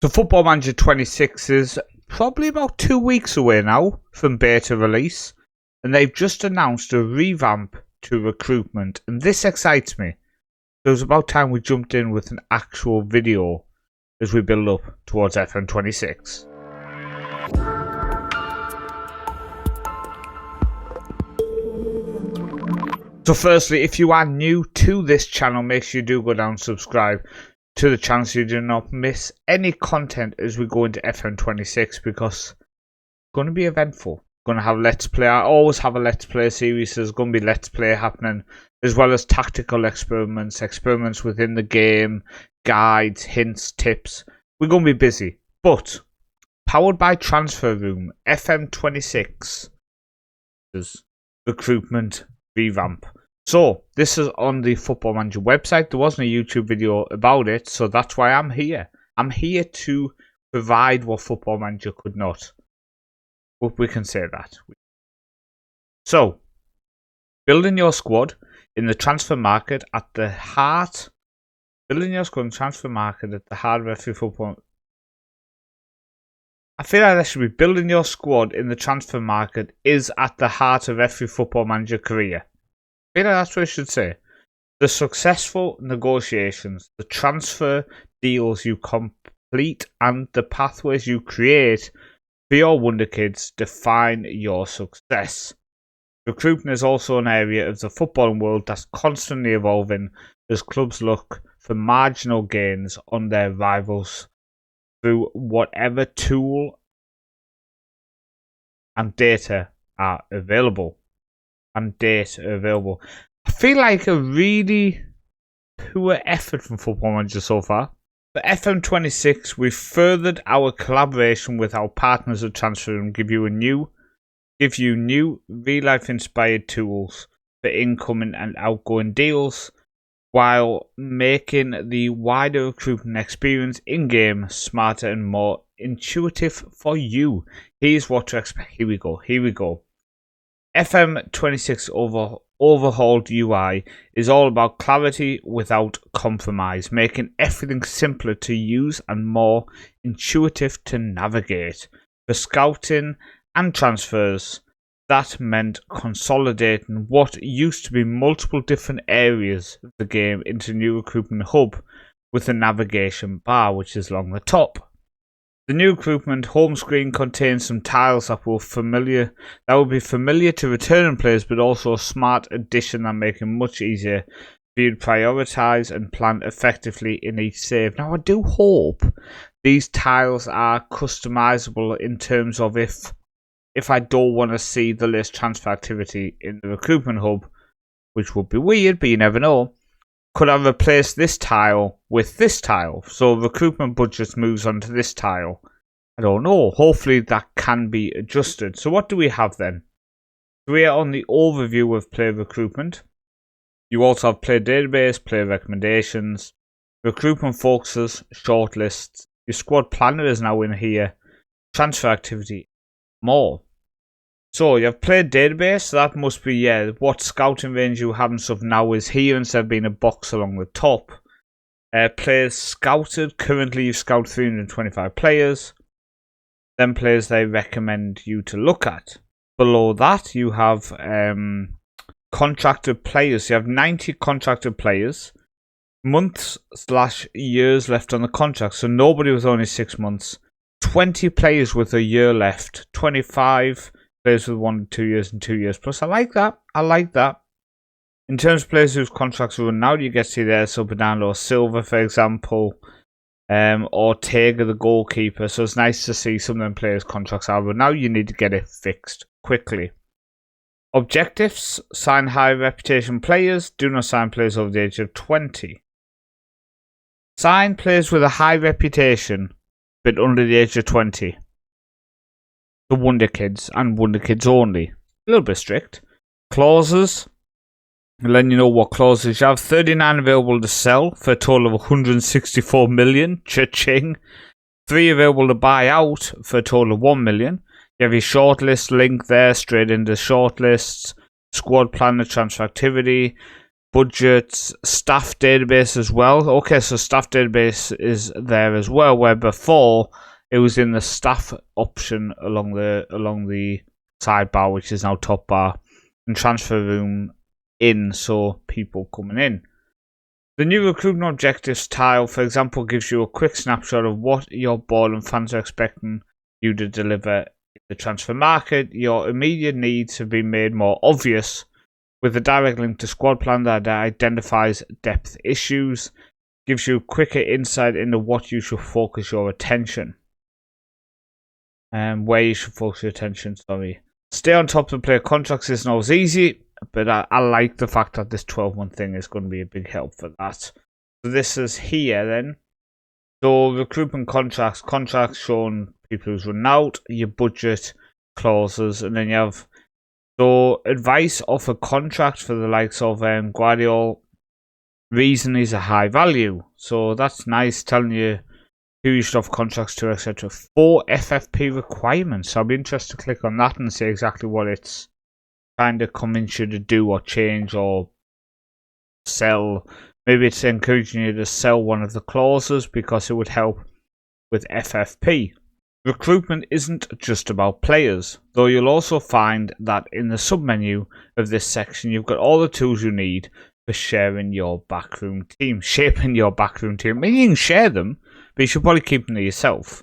So Football Manager 26 is probably about 2 weeks away now from beta release, and they've just announced a revamp to recruitment, and this excites me. So it was about time we jumped in with an actual video as we build up towards FM26. So firstly, if you are new to this channel, make sure you do go down and subscribe to the channel so you do not miss any content as we go into FM26, because it's going to be eventful. Going to have Let's Play. I always have a Let's Play series, so there's going to be Let's Play happening, as well as tactical experiments within the game, guides, hints, tips. We're going to be busy, but powered by Transfer Room, FM26 is recruitment revamp. So this is on the Football Manager website. There wasn't a YouTube video about it, so that's why I'm here. I'm here to provide what Football Manager could not. But we can say that. So, building your squad in the transfer market at the heart. Building your squad in the transfer market at the heart of every football. I feel like that should be building your squad in the transfer market is at the heart of every Football Manager career. I feel like that's what I should say. The successful negotiations, the transfer deals you complete, and the pathways you create for your Wonder Kids define your success. Recruitment is also an area of the footballing world that's constantly evolving as clubs look for marginal gains on their rivals through whatever tool and data are available. I feel like a really poor effort from Football Manager so far. For FM26, we've furthered our collaboration with our partners at Transfer and give you new real-life inspired tools for incoming and outgoing deals, while making the wider recruitment experience in-game smarter and more intuitive for you. Here's what to expect. Here we go. FM26 overhauled UI is all about clarity without compromise, making everything simpler to use and more intuitive to navigate. For scouting and transfers, that meant consolidating what used to be multiple different areas of the game into a new recruitment hub with a navigation bar, which is along the top. The new recruitment home screen contains some tiles that will be familiar to returning players, but also a smart addition that make it much easier for you to prioritise and plan effectively in each save. Now, I do hope these tiles are customisable in terms of if I don't want to see the latest transfer activity in the recruitment hub, which would be weird, but you never know. Could I replace this tile with this tile? So recruitment budget moves onto this tile. I don't know. Hopefully that can be adjusted. So what do we have then? We are on the overview of player recruitment. You also have player database, player recommendations, recruitment focuses, shortlists. Your squad planner is now in here. Transfer activity, more. So you have player database, so that must be what scouting range you have and stuff now is here instead of being a box along the top. Players scouted, currently you scout 325 players. Then players they recommend you to look at. Below that you have contracted players. You have 90 contracted players. Months/years left on the contract, so nobody with only 6 months. 20 players with a year left. 25 players with 1 to 2 years and 2 years plus. I like that. In terms of players whose contracts are run out, you get to see there, so Bernardo Silva, for example, or Tega, the goalkeeper. So it's nice to see some of them players' contracts are run out. You need to get it fixed quickly. Objectives: sign high reputation players. Do not sign players over the age of 20. Sign players with a high reputation, but under the age of 20. The Wonder Kids and Wonder Kids only. A little bit strict. Clauses. Letting you know what clauses you have. 39 available to sell for a total of 164 million. Cha-ching. 3 available to buy out for a total of 1 million. You have your shortlist link there, straight into shortlists. Squad planner, transfer activity. budgets, staff database as well. Okay, so staff database is there as well, where before it was in the staff option along the sidebar, which is now top bar, and transfer room in, so people coming in. The new recruitment objectives tile, for example, gives you a quick snapshot of what your board and fans are expecting you to deliver in the transfer market. Your immediate needs have been made more obvious with a direct link to squad plan that identifies depth issues, gives you quicker insight into what you should focus your attention. Where you should focus your attention, Stay on top of player contracts isn't always easy, but I like the fact that this 12-month thing is going to be a big help for that. So this is here then. So recruitment contracts showing people who's run out, your budget clauses, and then you have advice of a contract for the likes of Guardiola. Reason is a high value. So that's nice, telling you who you should have contracts to, etc. 4 FFP requirements. So I'll be interested to click on that and see exactly what it's kind of convince you to do or change or sell. Maybe it's encouraging you to sell one of the clauses because it would help with FFP. Recruitment isn't just about players, though you'll also find that in the submenu of this section you've got all the tools you need for sharing your backroom team, shaping your backroom team. I mean, you can share them, but you should probably keep them to yourself.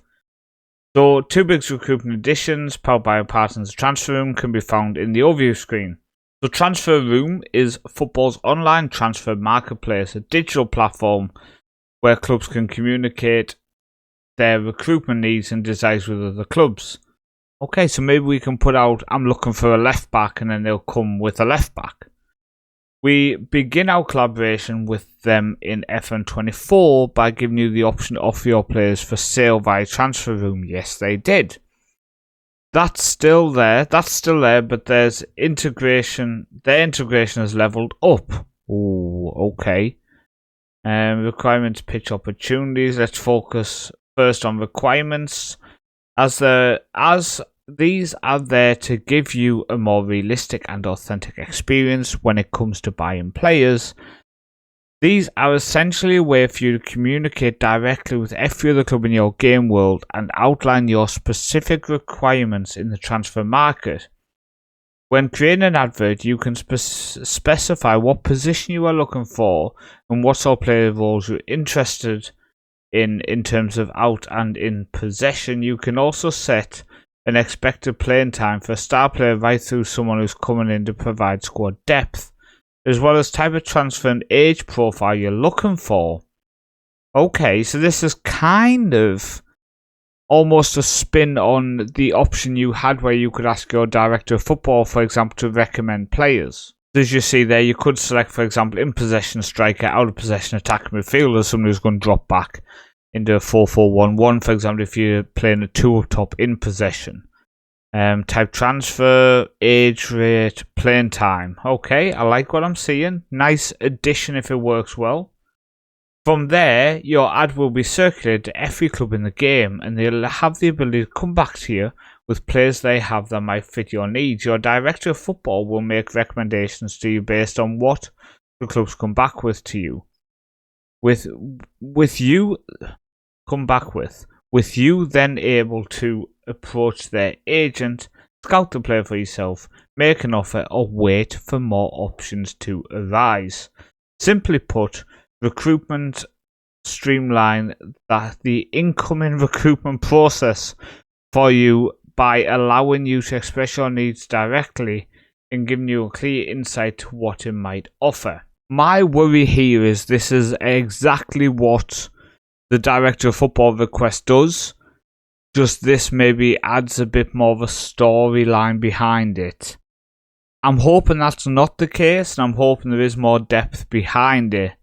So, 2 big recruitment additions powered by our partners Transfer Room can be found in the overview screen. So, Transfer Room is football's online transfer marketplace, a digital platform where clubs can communicate their recruitment needs and desires with other clubs. Okay, so maybe we can put out, I'm looking for a left back, and then they'll come with a left back. We begin our collaboration with them in FM24 by giving you the option to offer your players for sale via Transfer Room. Yes, they did. That's still there, but there's integration. Their integration has leveled up. Oh, okay. Requirements, pitch opportunities. Let's focus first on requirements. As these are there to give you a more realistic and authentic experience when it comes to buying players. These are essentially a way for you to communicate directly with every other club in your game world and outline your specific requirements in the transfer market. When creating an advert, you can specify what position you are looking for and what sort of player roles you're interested in terms of out and in possession. You can also set an expected playing time for a star player right through someone who's coming in to provide squad depth, as well as type of transfer and age profile you're looking for. Okay, so this is kind of almost a spin on the option you had where you could ask your director of football, for example, to recommend players. As you see there, you could select, for example, in possession striker, out of possession attacking midfielder, someone who's going to drop back into a 4-4-1-1, for example, if you're playing a 2 up top in possession. Type transfer, age rate, playing time. Okay, I like what I'm seeing. Nice addition if it works well. From there, your ad will be circulated to every club in the game, and they'll have the ability to come back to you with players they have that might fit your needs. Your director of football will make recommendations to you based on what the clubs come back with to you. With you then able to approach their agent, scout the player for yourself, make an offer, or wait for more options to arise. Simply put, recruitment streamline the incoming recruitment process for you by allowing you to express your needs directly and giving you a clear insight to what it might offer. My worry here is this is exactly what the director of football request does, just this maybe adds a bit more of a storyline behind it. I'm hoping that's not the case, and I'm hoping there is more depth behind it,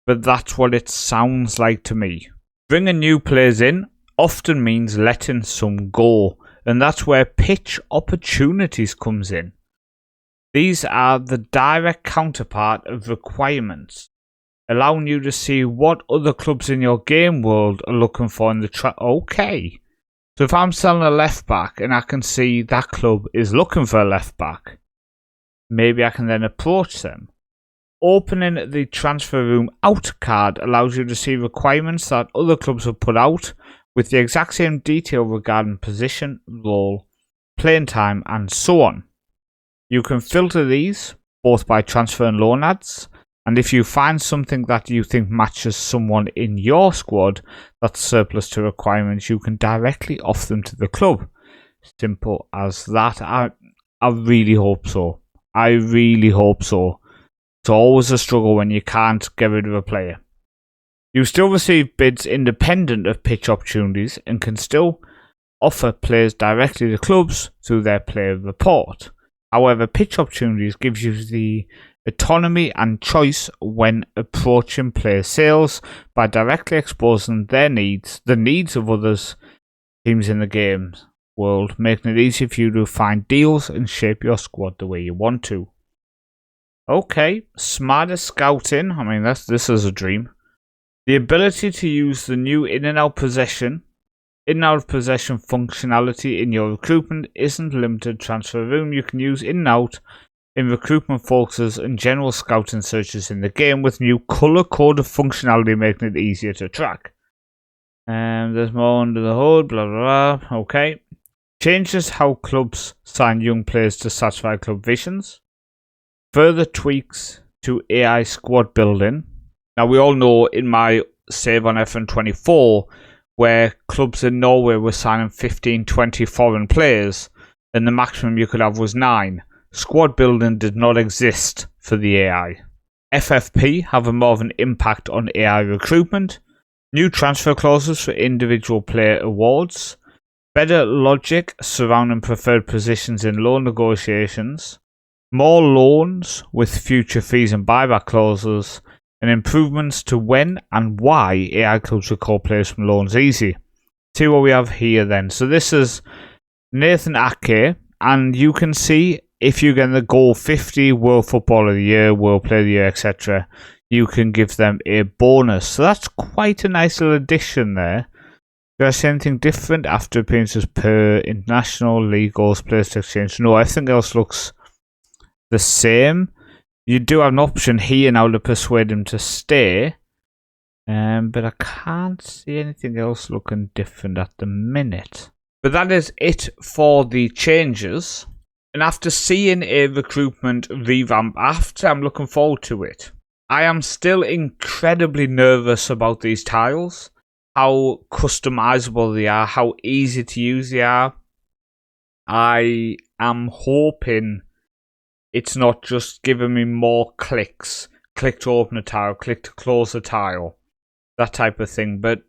but that's what it sounds like to me. Bringing new players in often means letting some go, and that's where pitch opportunities comes in. These are the direct counterpart of requirements, allowing you to see what other clubs in your game world are looking for in the Okay. So if I'm selling a left back and I can see that club is looking for a left back, maybe I can then approach them. Opening the transfer room out card allows you to see requirements that other clubs have put out with the exact same detail regarding position, role, playing time, and so on. You can filter these both by transfer and loan ads, and if you find something that you think matches someone in your squad that's surplus to requirements, you can directly offer them to the club. Simple as that. I really hope so. I really hope so. It's always a struggle when you can't get rid of a player. You still receive bids independent of pitch opportunities and can still offer players directly to clubs through their player report. However, pitch opportunities gives you the autonomy and choice when approaching player sales by directly exposing the needs of others teams in the game world, making it easy for you to find deals and shape your squad the way you want to. Okay, smarter scouting. I mean, this is a dream. The ability to use the new in and out of possession functionality in your recruitment isn't limited to transfer room. You can use in and out in recruitment focuses and general scouting searches in the game with new color-coded functionality making it easier to track. There's more under the hood, blah blah blah. Okay. Changes how clubs sign young players to satisfy club visions. Further tweaks to AI squad building. Now we all know in my save on FM24 where clubs in Norway were signing 15, 20 foreign players and the maximum you could have was 9. Squad building did not exist for the AI. FFP have a more of an impact on AI recruitment. New transfer clauses for individual player awards. Better logic surrounding preferred positions in loan negotiations. More loans with future fees and buyback clauses. And improvements to when and why AI clubs recall players from loans easy. See what we have here then. So this is Nathan Ake, and you can see if you get the goal 50 World Footballer of the Year, World Player of the Year, etc., you can give them a bonus. So that's quite a nice little addition there. Do I see anything different after appearances per international league goals, players to exchange? No, everything else looks the same. You do have an option here now to persuade him to stay. But I can't see anything else looking different at the minute. But that is it for the changes. And after seeing a recruitment revamp after, I'm looking forward to it. I am still incredibly nervous about these tiles. How customizable they are, how easy to use they are. I am hoping it's not just giving me more clicks. Click to open a tile, click to close a tile. That type of thing. But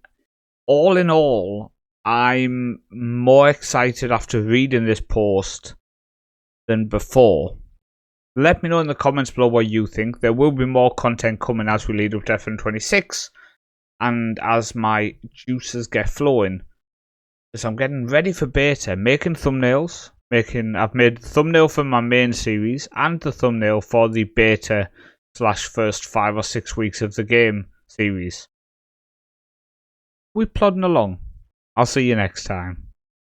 all in all, I'm more excited after reading this post than before. Let me know in the comments below what you think. There will be more content coming as we lead up to FM26. And as my juices get flowing. As I'm getting ready for beta, making thumbnails. I've made the thumbnail for my main series and the thumbnail for the beta / first 5 or 6 weeks of the game series. We're plodding along. I'll see you next time.